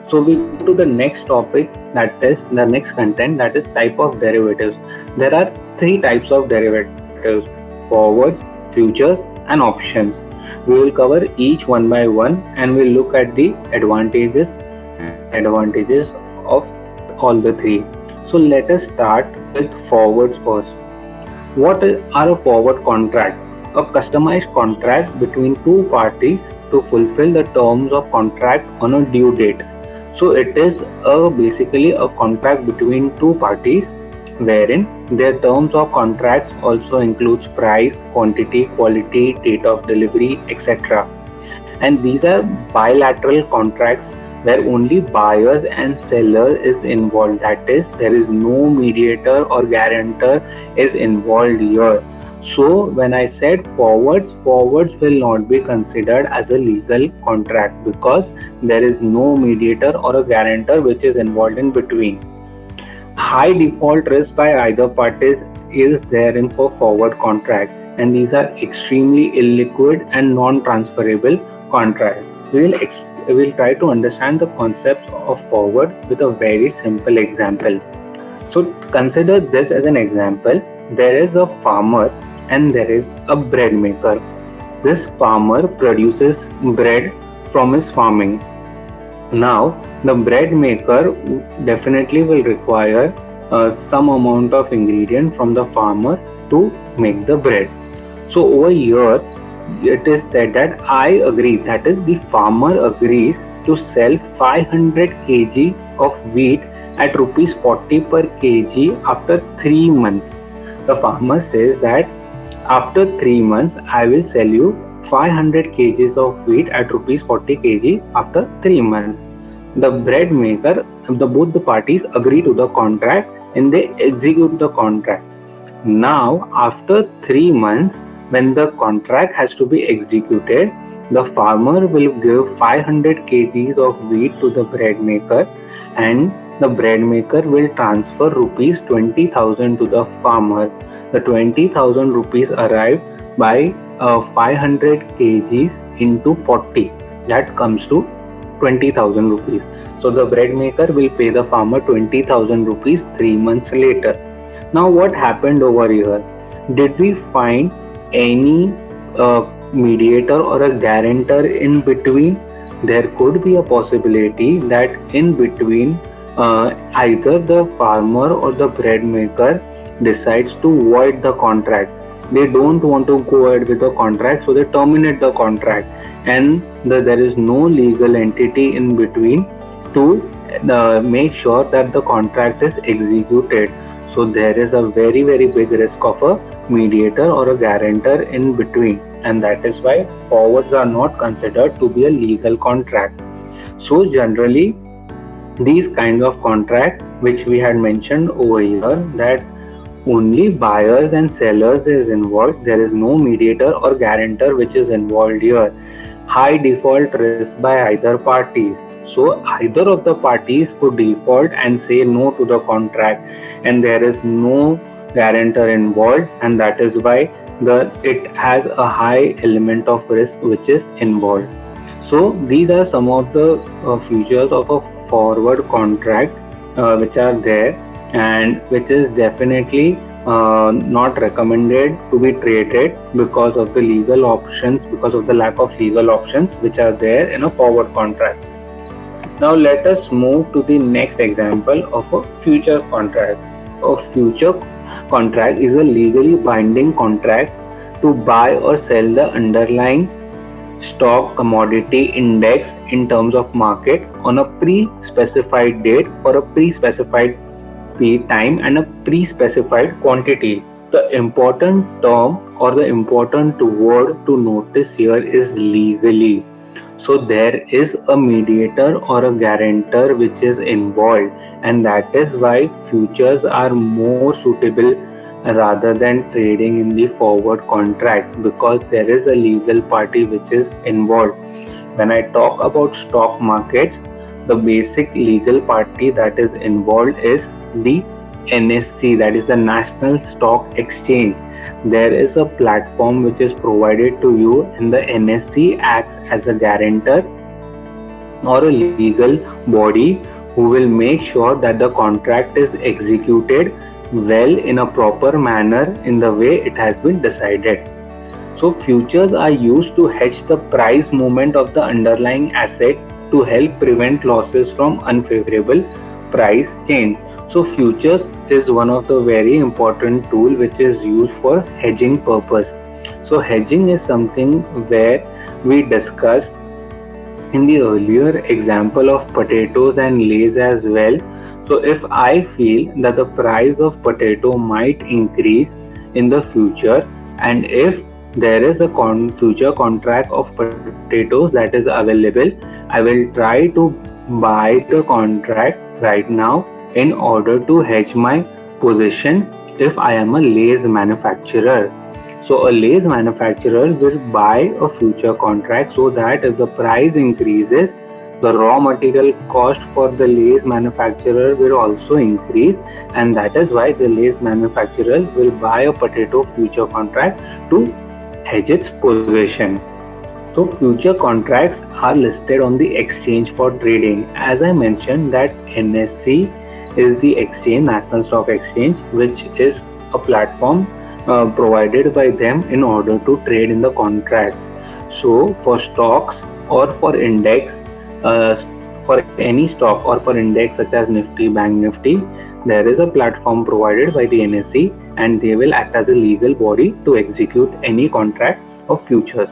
So we go to the next topic, that is the next content, that is type of derivatives. There are three types of derivatives: forwards, futures, and options. We will cover each one by one and we'll look at the advantages and disadvantages of all the three. So let us start with forwards first. Are a forward contract? A customized contract between two parties to fulfill the terms of contract on a due date. So it is basically a contract between two parties wherein their terms of contracts also includes price, quantity, quality, date of delivery, etc. And these are bilateral contracts where only buyers and seller is involved. That is, there is no mediator or guarantor is involved here. So when I said forwards will not be considered as a legal contract because there is no mediator or a guarantor which is involved in between. High default risk by either parties is therein for forward contract, and these are extremely illiquid and non-transferable contracts. We will try to understand the concepts of forward with a very simple example. So consider this as an example. There is a farmer and there is a bread maker. This farmer produces bread from his farming. Now, the bread maker definitely will require some amount of ingredient from the farmer to make the bread. So over here, it is said that I agree, that is the farmer agrees to sell 500 kg of wheat at rupees 40 per kg after 3 months. The farmer says that after 3 months I will sell you 500 kgs of wheat at rupees 40 kg after 3 months. The bread maker, both the parties agree to the contract and they execute the contract. Now, after 3 months, when the contract has to be executed, the farmer will give 500 kgs of wheat to the bread maker and the bread maker will transfer rupees 20,000 to the farmer. The 20,000 rupees arrive by 500 kgs into 40. That comes to 20,000 rupees. So the bread maker will pay the farmer 20,000 rupees 3 months later. Now what happened over here? Did we find any mediator or a guarantor in between? There could be a possibility that in between either the farmer or the bread maker decides to void the contract. They don't want to go ahead with the contract, so they terminate the contract, and there is no legal entity in between to make sure that the contract is executed. So there is a very big risk of a mediator or a guarantor in between, and that is why forwards are not considered to be a legal contract. So generally these kinds of contract which we had mentioned over here, that only buyers and sellers is involved, there is no mediator or guarantor which is involved here. High default risk by either parties. So either of the parties could default and say no to the contract, and there is no guarantor involved, and that is why it has a high element of risk which is involved. So these are some of the features of a forward contract which are there, and which is definitely not recommended to be traded because of the legal options, because of the lack of legal options which are there in a forward contract. Now let us move to the next example of a future contract. A future contract is a legally binding contract to buy or sell the underlying stock commodity index in terms of market on a pre-specified date for a pre-specified time and a pre-specified quantity. The important term or the important word to notice here is legally. So there is a mediator or a guarantor which is involved, and that is why futures are more suitable rather than trading in the forward contracts, because there is a legal party which is involved. When I talk about stock markets, the basic legal party that is involved is the NSE, that is the National Stock Exchange. There is a platform which is provided to you, and the NSE acts as a guarantor or a legal body who will make sure that the contract is executed well in a proper manner in the way it has been decided. So futures are used to hedge the price movement of the underlying asset to help prevent losses from unfavorable price change. So futures is one of the very important tool which is used for hedging purpose. So hedging is something where we discussed in the earlier example of potatoes and Lays as well. So if I feel that the price of potato might increase in the future, and if there is a future contract of potatoes that is available, I will try to buy the contract right now in order to hedge my position if I am a Lay's manufacturer. So a Lay's manufacturer will buy a future contract so that if the price increases, the raw material cost for the Lay's manufacturer will also increase, and that is why the Lay's manufacturer will buy a potato future contract to hedge its position. So future contracts are listed on the exchange for trading. As I mentioned that NSE is the exchange, National Stock Exchange, which is a platform provided by them in order to trade in the contracts. So for stocks or for index, uh, for any stock or for index such as Nifty, Bank Nifty, there is a platform provided by the NSE, and they will act as a legal body to execute any contract of futures.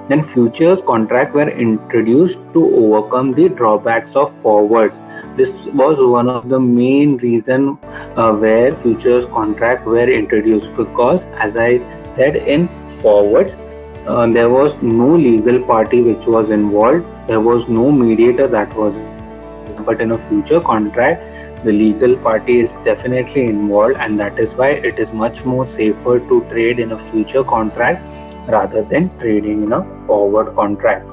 Then futures contract were introduced to overcome the drawbacks of forwards. This was one of the main reason where futures contract were introduced, because as I said, in forwards there was no legal party which was involved, there was no mediator that was involved, but in a future contract the legal party is definitely involved, and that is why it is much more safer to trade in a future contract rather than trading in a forward contract.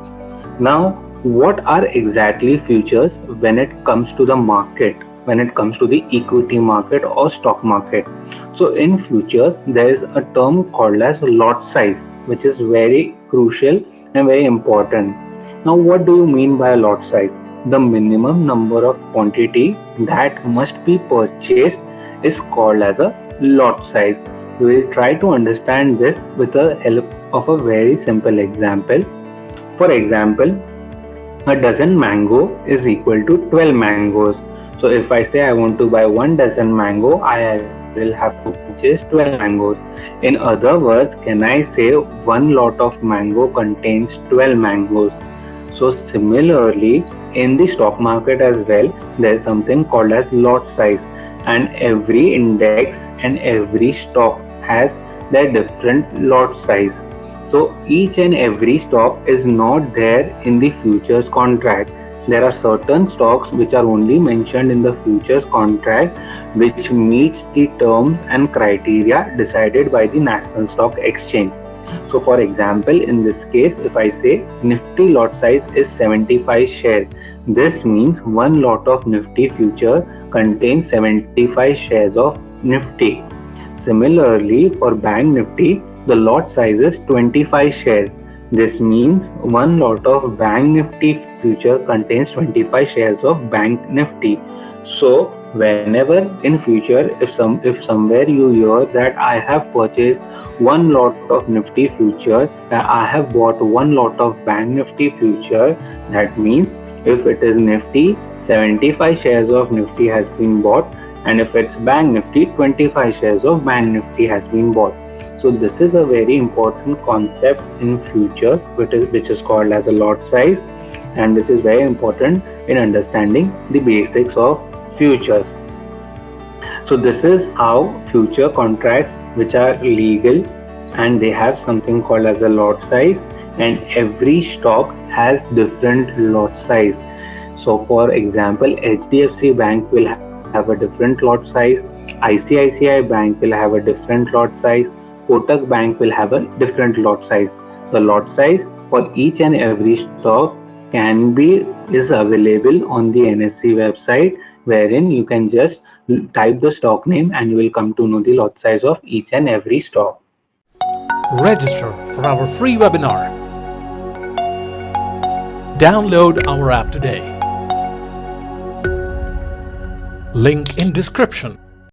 Now, what are exactly futures when it comes to the market, when it comes to the equity market or stock market? So, in futures, there is a term called as lot size, which is very crucial and very important. Now, what do you mean by a lot size? The minimum number of quantity that must be purchased is called as a lot size. We will try to understand this with the help of a very simple example. For example, a dozen mango is equal to 12 mangoes. So if I say I want to buy 1 dozen mango, I will have to purchase 12 mangoes. In other words, can I say one lot of mango contains 12 mangoes? So similarly, in the stock market as well, there is something called as lot size, and every index and every stock has their different lot size. So each and every stock is not there in the futures contract. There are certain stocks which are only mentioned in the futures contract which meets the terms and criteria decided by the National Stock Exchange. So for example, in this case, if I say Nifty lot size is 75 shares, this means one lot of Nifty future contains 75 shares of Nifty. Similarly, for Bank Nifty, the lot size is 25 shares. This means one lot of Bank Nifty future contains 25 shares of Bank Nifty. So whenever in future, if somewhere you hear that I have purchased one lot of Nifty future, I have bought one lot of Bank Nifty future, that means if it is Nifty, 75 shares of Nifty has been bought, and if it's Bank Nifty, 25 shares of Bank Nifty has been bought. So this is a very important concept in futures, which is called as a lot size, and this is very important in understanding the basics of futures. So this is how future contracts which are legal, and they have something called as a lot size, and every stock has different lot size. So for example, HDFC Bank will have a different lot size, ICICI Bank will have a different lot size, Kotak Bank will have a different lot size. The lot size for each and every stock can be is available on the NSE website, wherein you can just type the stock name and you will come to know the lot size of each and every stock. Register for our free webinar. Download our app today. Link in description.